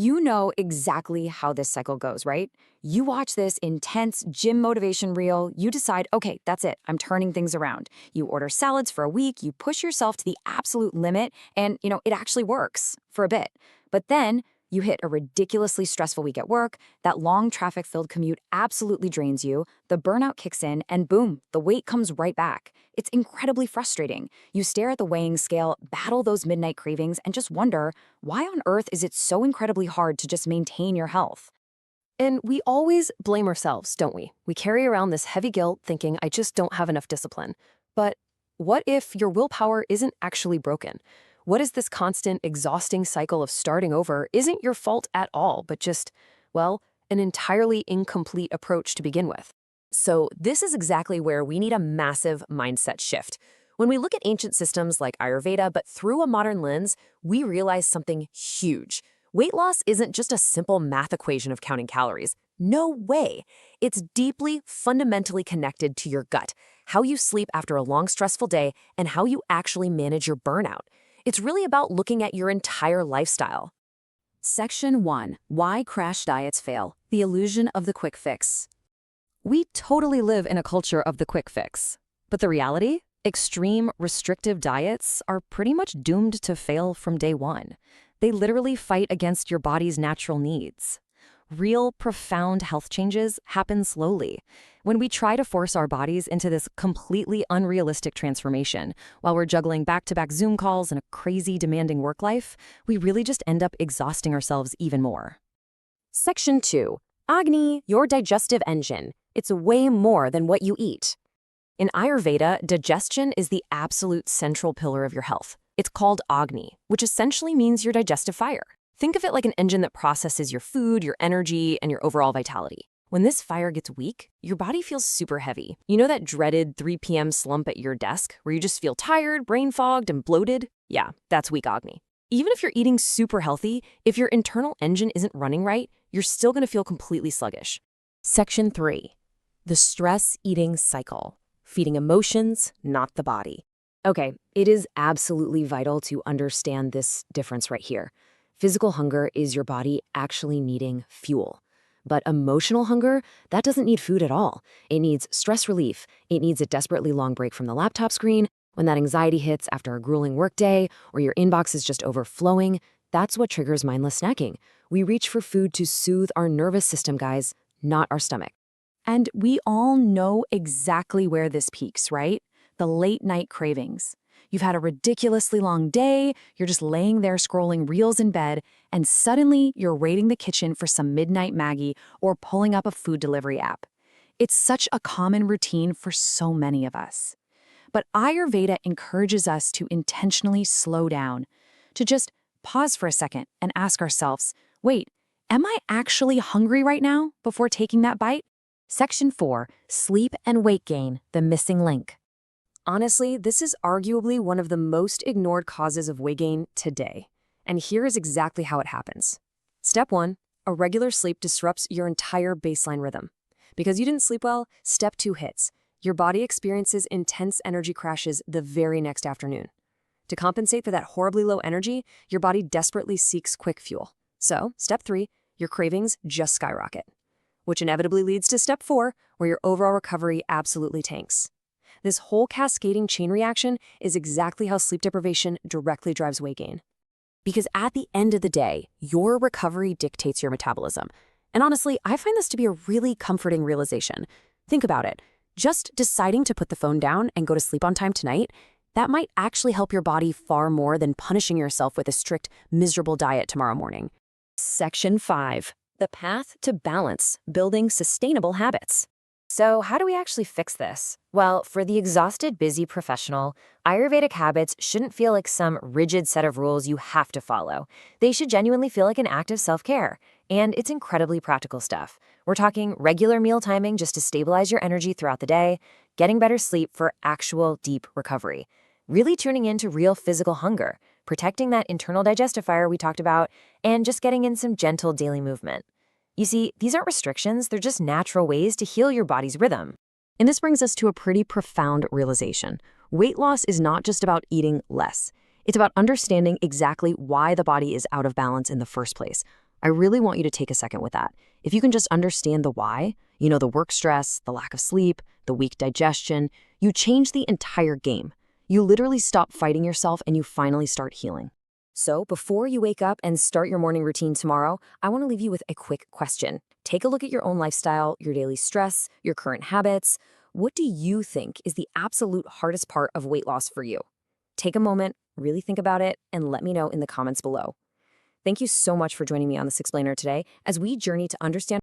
You know exactly how this cycle goes, right? You watch this intense gym motivation reel, you decide, okay, that's it, I'm turning things around. You order salads for a week, you push yourself to the absolute limit, and, it actually works for a bit. But then you hit a ridiculously stressful week at work, that long traffic-filled commute absolutely drains you, the burnout kicks in, and boom, the weight comes right back. It's incredibly frustrating. You stare at the weighing scale, battle those midnight cravings, and just wonder, why on earth is it so incredibly hard to just maintain your health? And we always blame ourselves, don't we? We carry around this heavy guilt thinking, I just don't have enough discipline. But what if your willpower isn't actually broken? What is this constant, exhausting cycle of starting over isn't your fault at all, but just, well, an entirely incomplete approach to begin with? So this is exactly where we need a massive mindset shift. When we look at ancient systems like Ayurveda, but through a modern lens, we realize something huge. Weight loss isn't just a simple math equation of counting calories. No way. It's deeply, fundamentally connected to your gut, how you sleep after a long, stressful day, and how you actually manage your burnout. It's really about looking at your entire lifestyle. Section 1. Why crash diets fail. The illusion of the quick fix. We totally live in a culture of the quick fix. But the reality? Extreme, restrictive diets are pretty much doomed to fail from day one. They literally fight against your body's natural needs. Real, profound health changes happen slowly. When we try to force our bodies into this completely unrealistic transformation, while we're juggling back-to-back Zoom calls and a crazy, demanding work life, we really just end up exhausting ourselves even more. Section 2. Agni, your digestive engine. It's way more than what you eat. In Ayurveda, digestion is the absolute central pillar of your health. It's called Agni, which essentially means your digestive fire. Think of it like an engine that processes your food, your energy, and your overall vitality. When this fire gets weak, your body feels super heavy. You know that dreaded 3 p.m. slump at your desk where you just feel tired, brain-fogged, and bloated? Yeah, that's weak Agni. Even if you're eating super healthy, if your internal engine isn't running right, you're still going to feel completely sluggish. Section 3. The stress eating cycle. Feeding emotions, not the body. Okay, it is absolutely vital to understand this difference right here. Physical hunger is your body actually needing fuel. But emotional hunger, that doesn't need food at all. It needs stress relief. It needs a desperately long break from the laptop screen. When that anxiety hits after a grueling workday, or your inbox is just overflowing, that's what triggers mindless snacking. We reach for food to soothe our nervous system, guys, not our stomach. And we all know exactly where this peaks, right? The late night cravings. You've had a ridiculously long day, you're just laying there scrolling reels in bed, and suddenly you're raiding the kitchen for some midnight Maggie or pulling up a food delivery app. It's such a common routine for so many of us. But Ayurveda encourages us to intentionally slow down, to just pause for a second and ask ourselves, wait, am I actually hungry right now before taking that bite? Section 4, Sleep and Weight Gain, the missing link. Honestly, this is arguably one of the most ignored causes of weight gain today. And here is exactly how it happens. Step 1, irregular sleep disrupts your entire baseline rhythm. Because you didn't sleep well, step 2 hits. Your body experiences intense energy crashes the very next afternoon. To compensate for that horribly low energy, your body desperately seeks quick fuel. So, step 3, your cravings just skyrocket. Which inevitably leads to step 4, where your overall recovery absolutely tanks. This whole cascading chain reaction is exactly how sleep deprivation directly drives weight gain. Because at the end of the day, your recovery dictates your metabolism. And honestly, I find this to be a really comforting realization. Think about it. Just deciding to put the phone down and go to sleep on time tonight, that might actually help your body far more than punishing yourself with a strict, miserable diet tomorrow morning. Section 5. The path to balance, building sustainable habits. So how do we actually fix this? Well, for the exhausted, busy professional, Ayurvedic habits shouldn't feel like some rigid set of rules you have to follow. They should genuinely feel like an act of self-care. And it's incredibly practical stuff. We're talking regular meal timing just to stabilize your energy throughout the day, getting better sleep for actual deep recovery, really tuning into real physical hunger, protecting that internal digestive fire we talked about, and just getting in some gentle daily movement. You see, these aren't restrictions, they're just natural ways to heal your body's rhythm. And this brings us to a pretty profound realization. Weight loss is not just about eating less. It's about understanding exactly why the body is out of balance in the first place. I really want you to take a second with that. If you can just understand the why, the work stress, the lack of sleep, the weak digestion, you change the entire game. You literally stop fighting yourself and you finally start healing. So, before you wake up and start your morning routine tomorrow, I want to leave you with a quick question. Take a look at your own lifestyle, your daily stress, your current habits. What do you think is the absolute hardest part of weight loss for you? Take a moment, really think about it, and let me know in the comments below. Thank you so much for joining me on this explainer today as we journey to understand